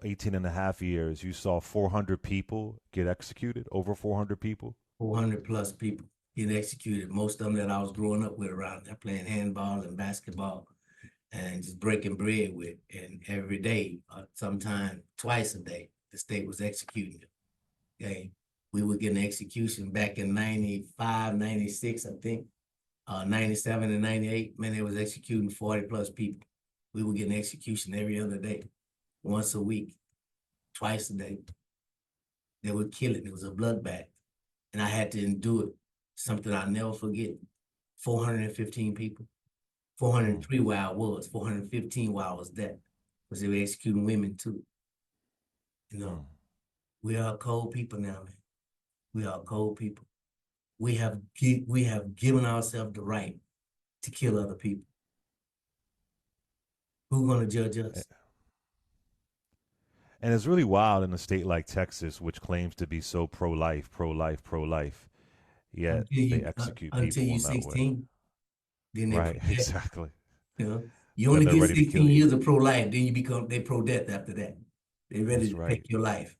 18 and a half years, you saw 400 people get executed, over 400 people? 400 plus people get executed. Most of them that I was growing up with around there playing handball and basketball and just breaking bread with. And every day, sometime twice a day, the state was executing them. Okay. We were getting execution back in 95, 96, I think, 97 and 98. Man, they was executing 40 plus people. We were getting execution every other day, once a week, twice a day. They were killing. It was a bloodbath. And I had to endure it. Something I'll never forget. 415 people. 403 where I was, 415 while I was there. Because they were executing women too. You know, we are cold people now, man. We are cold people. We have given ourselves the right to kill other people. Who's gonna judge us? And it's really wild in a state like Texas, which claims to be so pro-life, pro-life, pro-life, yet they execute Until people you're in that way. 16, then they Right, pro-death. exactly. You know, you Then only they're get ready to kill 16 you. years of pro-life, then they pro-death after that. They're ready That's to right. take your life.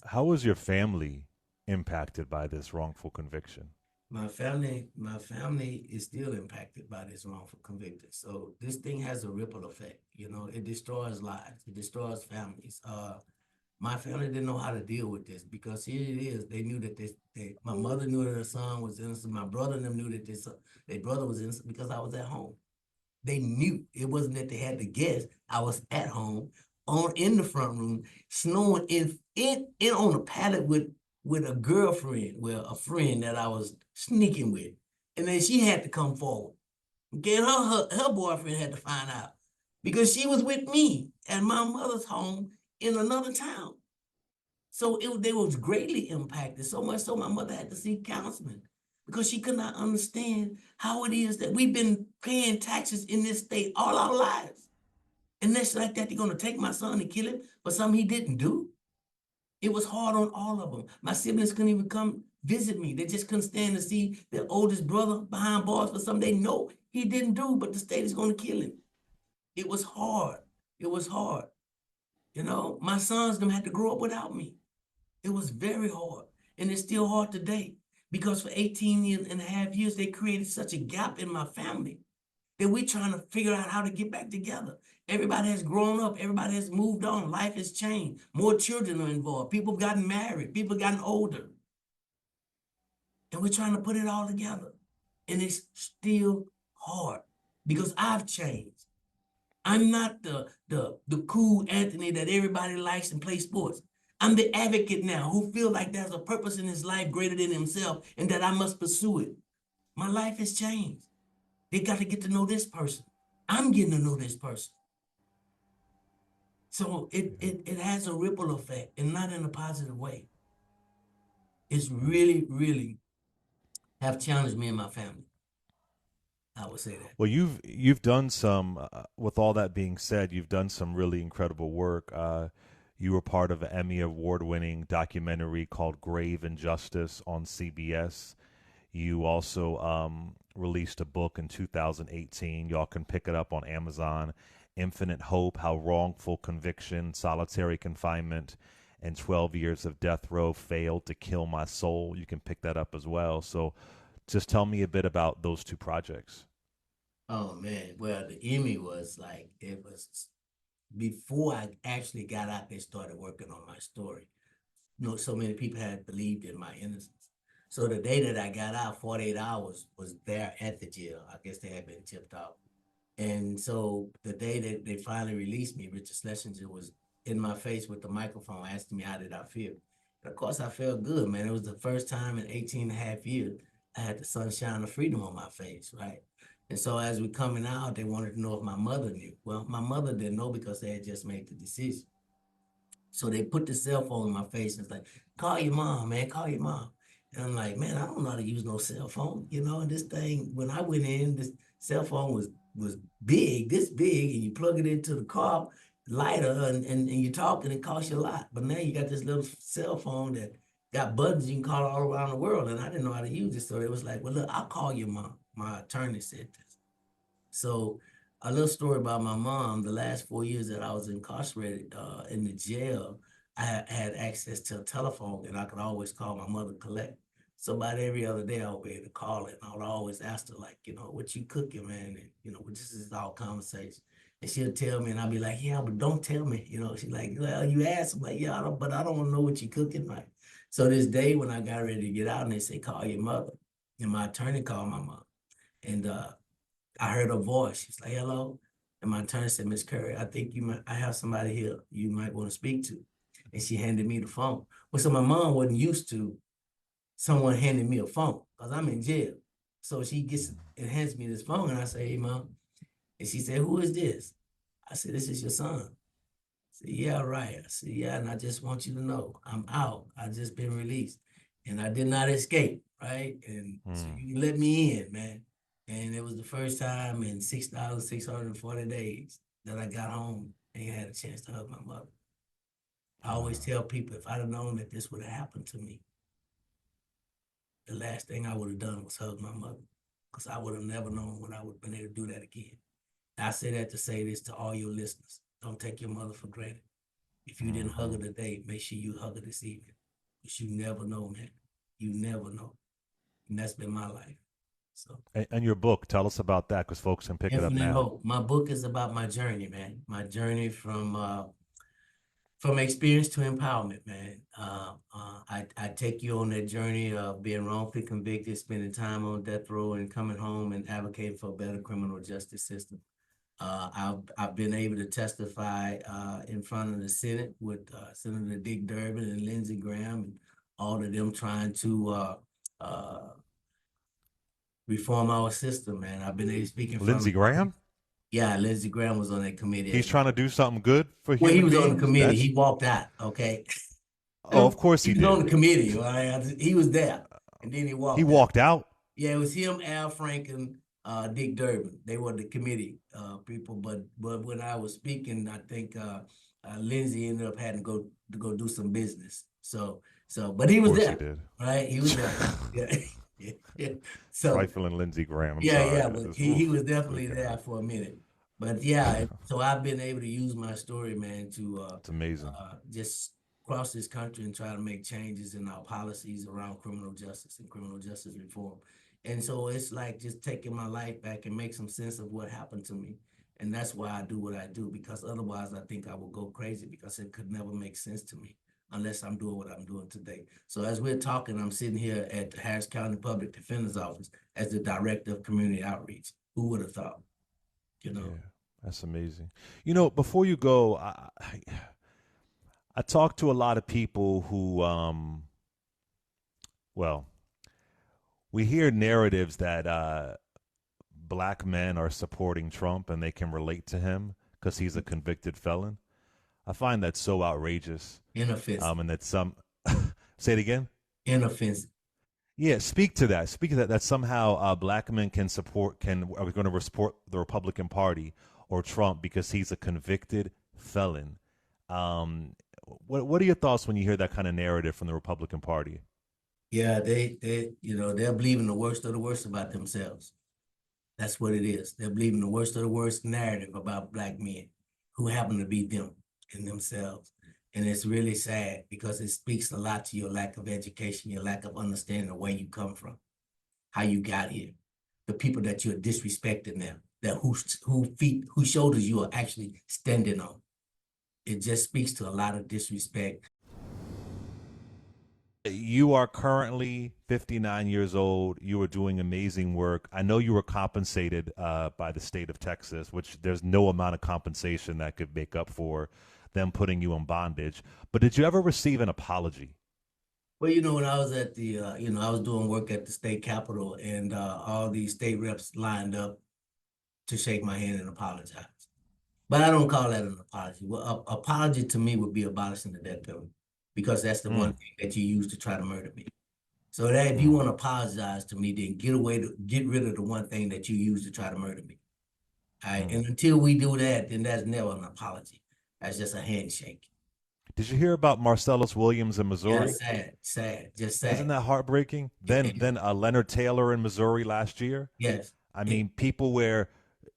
How was your family impacted by this wrongful conviction? My family is still impacted by this wrongful conviction. So this thing has a ripple effect. You know, it destroys lives, it destroys families. My family didn't know how to deal with this because here it is. They knew that my mother knew that her son was innocent. My brother and them knew that their brother was innocent because I was at home. They knew it wasn't that they had to guess. I was at home in the front room, snoring in on a pallet with a girlfriend, well, a friend that I was sneaking with. And then she had to come forward. Okay, and her boyfriend had to find out because she was with me at my mother's home in another town. So they was greatly impacted, so much so my mother had to seek counseling because she could not understand how it is that we've been paying taxes in this state all our lives. And that's like that, they're gonna take my son and kill him for something he didn't do. It was hard on all of them. My siblings couldn't even come visit me. They just couldn't stand to see their oldest brother behind bars for something they know he didn't do, but the state is gonna kill him. It was hard. It was hard. You know, my sons them had to grow up without me. It was very hard. And it's still hard today because for 18 years and a half years, they created such a gap in my family that we're trying to figure out how to get back together. Everybody has grown up. Everybody has moved on. Life has changed. More children are involved. People have gotten married. People have gotten older. And we're trying to put it all together. And it's still hard because I've changed. I'm not the cool Anthony that everybody likes and play sports. I'm the advocate now who feel like there's a purpose in his life greater than himself and that I must pursue it. My life has changed. They got to get to know this person. I'm getting to know this person. So it has a ripple effect and not in a positive way. It's really, really have challenged me and my family. I would say that. Well, you've done some. With all that being said, you've done some really incredible work. You were part of an Emmy award-winning documentary called "Grave Injustice" on CBS. You also released a book in 2018. Y'all can pick it up on Amazon. Infinite Hope: How Wrongful Conviction, Solitary Confinement, and 12 Years of Death Row Failed to Kill My Soul. You can pick that up as well. So, just tell me a bit about those two projects. Oh man, well the Emmy was like it was before I actually got out there started working on my story. You know, so many people had believed in my innocence. So the day that I got out, 48 hours was there at the jail. I guess they had been tipped off. And so the day that they finally released me, Richard Schlesinger was in my face with the microphone asking me how did I feel. And of course I felt good, man. It was the first time in 18 and a half years I had the sunshine of freedom on my face, right? And so as we coming out, they wanted to know if my mother knew. Well, my mother didn't know because they had just made the decision. So they put the cell phone in my face and it's like, call your mom, man, call your mom. And I'm like, man, I don't know how to use no cell phone, you know. And this thing, when I went in, this cell phone was big, this big, and you plug it into the car lighter and you talk and it costs you a lot. But now you got this little cell phone that got buttons you can call all around the world. And I didn't know how to use it. So it was like, well, look, I'll call your mom. My attorney said this. So a little story about my mom. The last 4 years that I was incarcerated in the jail, had access to a telephone and I could always call my mother collect. So about every other day I would be able to call it. And I would always ask her, like, what you cooking, man? And, this is all conversation. And she'll tell me, and I'll be like, yeah, but don't tell me. She's like, well, you asked. I'm like, yeah, but I don't want to know what you cooking. Like, so this day when I got ready to get out and they say, call your mother. And my attorney called my mom. And I heard her voice. She's like, hello. And my attorney said, Miss Curry, I think I have somebody here you might want to speak to. And she handed me the phone. Well, so my mom wasn't used to someone handing me a phone because I'm in jail. So she gets and hands me this phone and I say, hey, mom. And she said, who is this? I said, this is your son. I said, yeah, right. I said, yeah, and I just want you to know I'm out. I just been released and I did not escape, right? And so Mm. you can let me in, man. And it was the first time in 6,640 days that I got home and had a chance to hug my mother. I always tell people if I'd have known that this would have happened to me, the last thing I would have done was hug my mother because I would have never known when I would have been able to do that again. I say that to say this to all your listeners. Don't take your mother for granted. If you didn't hug her today, make sure you hug her this evening. Because you never know, man. You never know. And that's been my life. So And your book, tell us about that because folks can pick it up Infinite now. Hope. My book is about my journey, man. My journey from experience to empowerment, man. I take you on that journey of being wrongfully convicted, spending time on death row, and coming home and advocating for a better criminal justice system. I've been able to testify in front of the Senate with Senator Dick Durbin and Lindsey Graham and all of them trying to reform our system, man. I've been able to speak in front Lindsey of Graham? yeah, Lindsey Graham was on that committee He's as trying to well. do something good for Well, he human was on the beings? committee. That's He walked out, okay? Oh, of course He he was on did. the committee, right? He was there, and then he He walked out. walked out. Yeah, it was him, Al Franken, Dick Durbin. They were the committee people. But when I was speaking, I think Lindsay ended up having to go do some business. But he Of was course he there, did. right? He was there. Yeah. Yeah. So Trifling Lindsey Graham. I'm sorry. yeah, but Just, he oof. was definitely Okay. there for a minute. But yeah, so I've been able to use my story, man, to It's amazing. just cross this country and try to make changes in our policies around criminal justice and criminal justice reform. And so it's like just taking my life back and make some sense of what happened to me. And that's why I do what I do, because otherwise I think I would go crazy because it could never make sense to me unless I'm doing what I'm doing today. So as we're talking, I'm sitting here at the Harris County Public Defender's Office as the Director of Community Outreach. Who would have thought, you know? Yeah, that's amazing. Before you go, I talked to a lot of people who, well, we hear narratives that black men are supporting Trump and they can relate to him because he's a convicted felon. I find that so outrageous. Inoffensive, And that some, say it again. inoffensive. Yeah, speak to that. Speak to that. That somehow black men are going to support the Republican Party or Trump because he's a convicted felon. Um, what are your thoughts when you hear that kind of narrative from the Republican Party? Yeah, they're believing the worst of the worst about themselves. That's what it is. They're believing the worst of the worst narrative about black men who happen to be them and themselves. And it's really sad because it speaks a lot to your lack of education, your lack of understanding of where you come from, how you got here, the people that you're disrespecting now, that whose shoulders you are actually standing on. It just speaks to a lot of disrespect. You are currently 59 years old. You are doing amazing work. I know you were compensated by the state of Texas, which there's no amount of compensation that could make up for them putting you in bondage. But did you ever receive an apology? Well, when I was at I was doing work at the state capitol and all these state reps lined up to shake my hand and apologize. But I don't call that an apology. Well, apology to me would be abolishing the death penalty because that's the one Mm, thing that you use to try to murder me. So that if you mm, want to apologize to me, then get rid of the one thing that you use to try to murder me. All right. mm. And until we do that, then that's never an apology. That's just a handshake. Did you hear about Marcellus Williams in Yeah, Missouri? sad, just Isn't sad. that heartbreaking? Yeah, Then Leonard Taylor in Missouri last year. yes. I It, mean, people where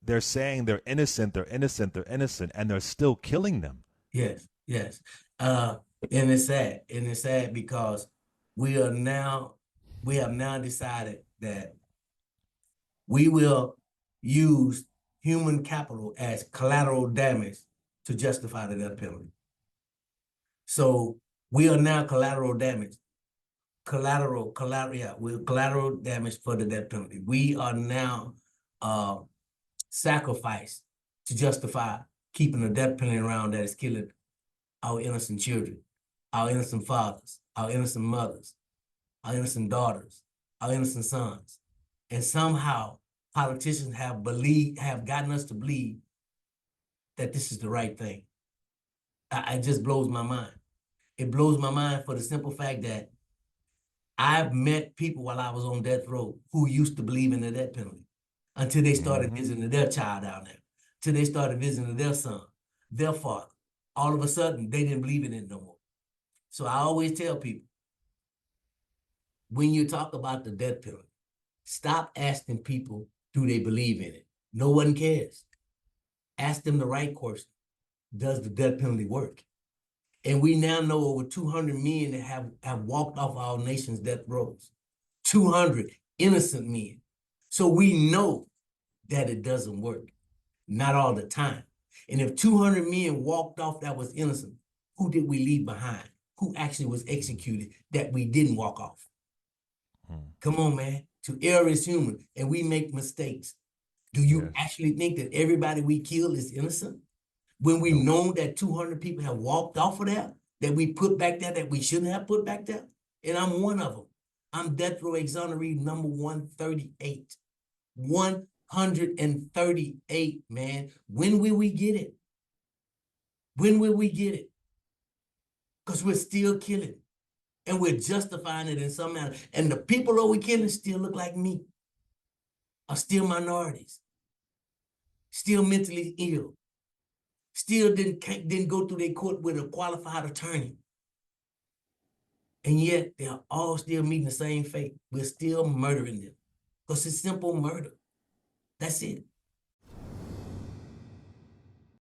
they're saying they're innocent, they're innocent, they're innocent, and they're still killing them. Yes, yes. And it's sad. And it's sad because we are now, we have now decided that we will use human capital as collateral damage to justify the death penalty. So we are now collateral damage. We're collateral damage for the death penalty. We are now sacrificed to justify keeping the death penalty around that is killing our innocent children, our innocent fathers, our innocent mothers, our innocent daughters, our innocent sons. And somehow politicians have gotten us to believe that this is the right thing. It just blows my mind. It blows my mind for the simple fact that I've met people while I was on death row who used to believe in the death penalty until they started visiting their child down there, till they started visiting their son, their father. All of a sudden, they didn't believe in it no more. So I always tell people, when you talk about the death penalty, stop asking people, do they believe in it? No one cares. Ask them the right question. Does the death penalty work? And we now know over 200 men that have walked off our nation's death rows. 200 innocent men. So we know that it doesn't work. Not all the time. And if 200 men walked off that was innocent, who did we leave behind? Who actually was executed that we didn't walk off? Come on, man. To err is human, and we make mistakes. Do you actually think that everybody we kill is innocent? When we know that 200 people have walked off of that we put back there, that we shouldn't have put back there? And I'm one of them. I'm death row exoneree number 138. 138, man. When will we get it? When will we get it? Because we're still killing. And we're justifying it in some manner. And the people that we're killing still look like me. Are still minorities. Still mentally ill. Still didn't go through their court with a qualified attorney. And yet they're all still meeting the same fate. We're still murdering them. Because it's simple murder. That's it.